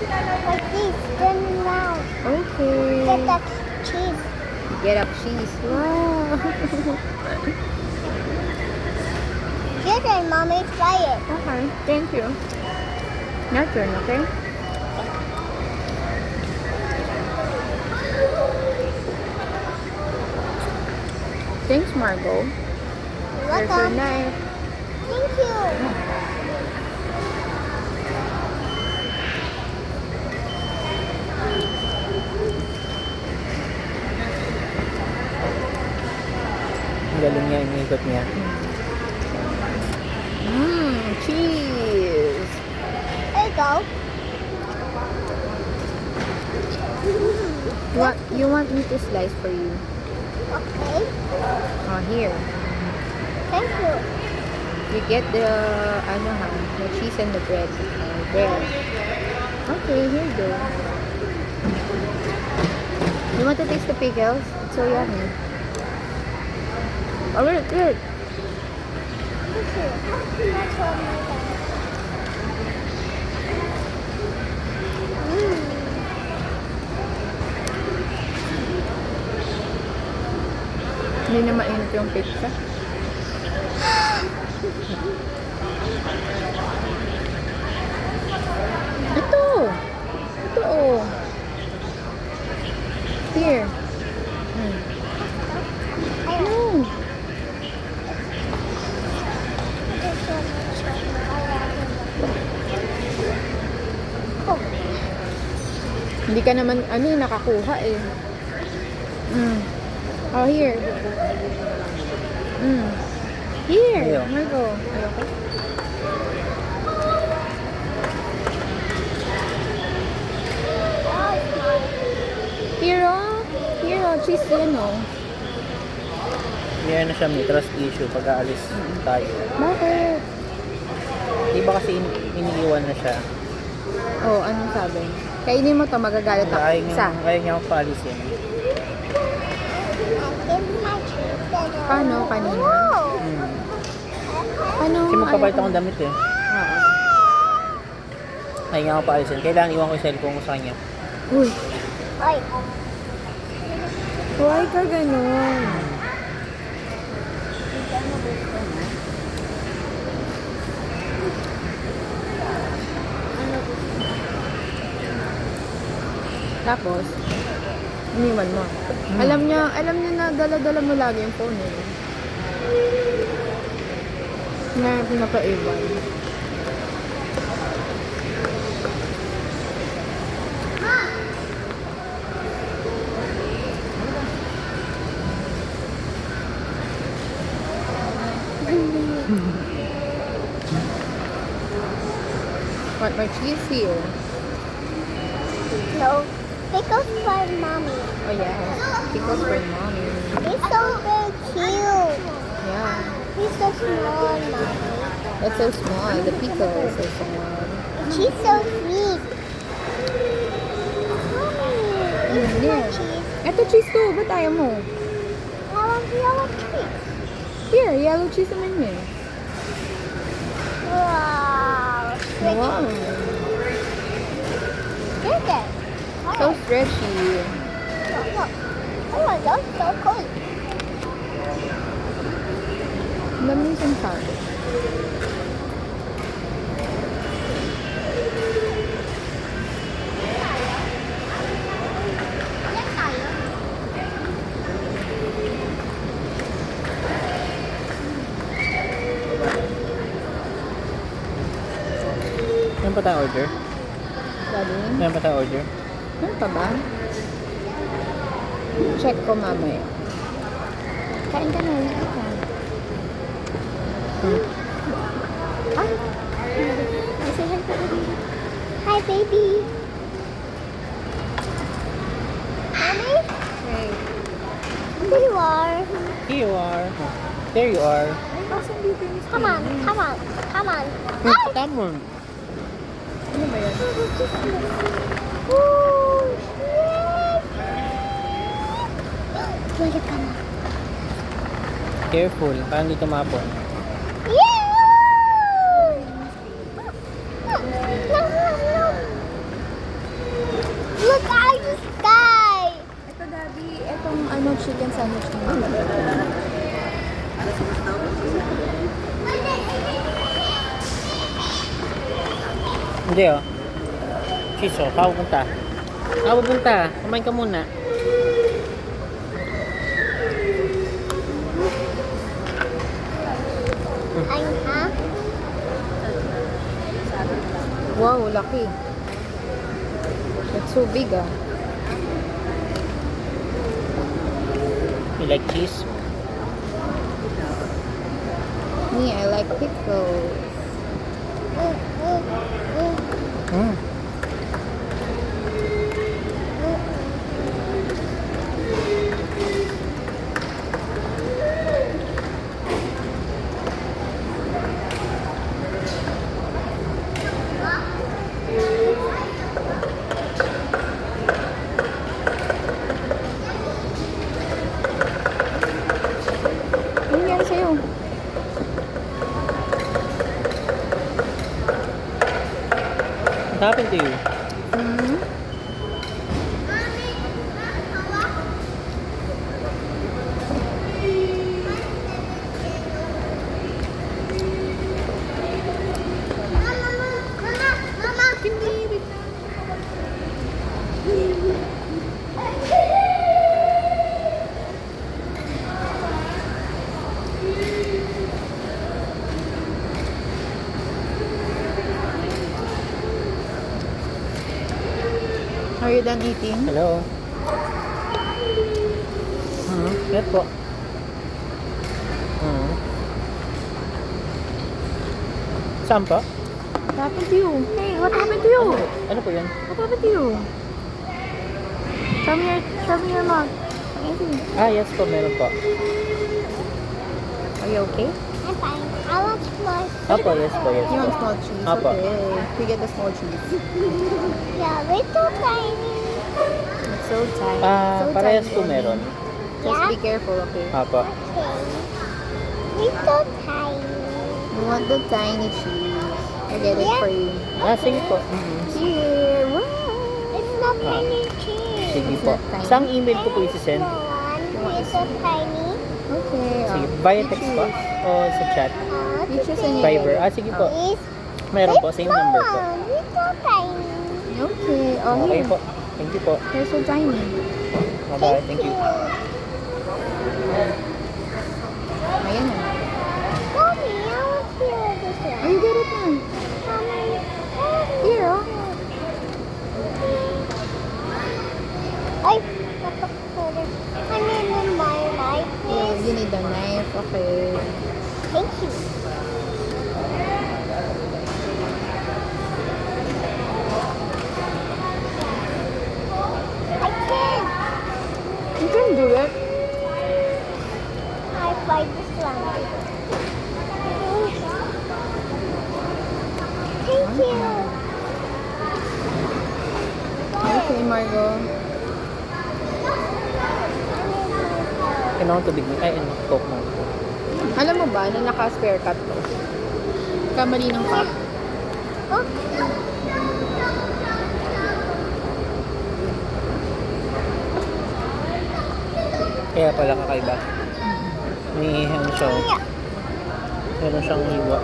Like this, turn around. Okay. Get that cheese. Get up cheese. Wow. Get it, mommy. Try it. Okay, thank you. Your turn, okay? Thanks, Margot. You're Here's your welcome. knife. Thank you. Ang galing niya, iniikot niya. Cheese. There you go. You want me to slice for you? Okay. Oh, here. Thank you. You get the, the cheese and the bread. There. Okay, here you go. You want to taste the pickles? It's so yummy. Oh, look. Thank you. That's what my dad. Hindi na mainit yung pizza. Ito! Ito oh. Here. No. Hindi ka naman, nakakuha eh. Oh, here. Here. Ayaw. Margo. Ayoko. Here oh. Here oh. Cheese yan oh. Meron na siya, may trust issue pag aalis tayo. Bakit? Di ba kasi iniiwan na siya? Oh, anong sabi? Kainin mo to, magagalit ako. Isa. Kaya niya akong paalisin. Paano kanina? Paano? Kasi magpapalit akong damit eh. Oo. Kaya niya akong paalisin. Kailangan iwan ko yung cellphone ko sa kanya. Uy. Ay. Why ka ganun? Tapos, iniwan mo. Alam niya na dala-dala mo lagi yung phone eh. Na pinapaiwan. Want my cheese here? No. Pickles for mommy. Oh yeah, pickles for mommy. He's so very cute. Yeah, He's so small, mommy. that's so small. The pickle is so small. She's so sweet. Mommy, this is my Yeah. cheese. Ito cheese to, ba't ayaw mo? I want yellow cheese. Here, yellow cheese naman yun. Wow. Stretchy. Wow, Look at it. so stretchy. Look, look. Oh my God, so cool. Dami yung sabi. Yan tayo. Meron pa tayong order? Sabi niya, Meron pa tayong order? ano pa ba? Check ko mamaya. Kain ka na, hindi ka. Ah! I say hi to baby. Hi, baby. Mommy, Hey. there you are. Here you are. There you are. Asan dito yung Come on, come on, come on. Come on. Ano ba yan? Oh, shit. Wala ka na. Careful, parang dito mapon. Yeah! ano siya. Hindi oh. Cheese oh. Saan pupunta? Saan pupunta? Kumain ka muna. Ay, ha? Wow, laki. That's so big ah. You like cheese? Me, I like pickles. Mm. Ano nangyari sa'yo? What happened to you? Hmm? Are you done eating? Hello? Yes po. Saan po? What happened to you? Hey, what happened to you? Ano po yun? What happened to you? Show me your mouth. Anything. Ah, yes po. Meron po. Are you okay? I'm fine. I want more. Apo, yes po. Yes You po. want small cheese? Apa. Okay. We get the small cheese. Yeah, little tiny. It's so tiny. Ah, so parehas tiny. po meron. Just be careful, okay? Apo. Okay. Little tiny. You want the tiny cheese. I get it Yeah. for you. Ah, sige po. Here. Wow. It's not tiny cheese. Sige It's po. not tiny. Saan email ko po isi-send? Little tiny. Okay. Sige, ah, via you text po? choose. O sa chat? You choose and you Viber? get it. Ah, sige po. Please. Meron po. Same number po. Little tiny. Okay. Oh, Okay here. po. Thank you po. They're so tiny. Bye-bye. Thank you. Ayan na. Mommy, I want to hear this one. Oh, you get it na. Mommy, Here, oh. ay, napakasarap. I need my knife, Yeah, please. you need a knife. Okay. Thank you. I can't. You can do it. I tried this one. Thank you. Okay, Margo. Kailangan tubig mo. Ay, ano, coke mo. Alam mo ba na naka-spare cup to? Kamali ng cup. Oh, Kaya pala kakaiba. May ano siya. yeah. Meron siyang hiwa.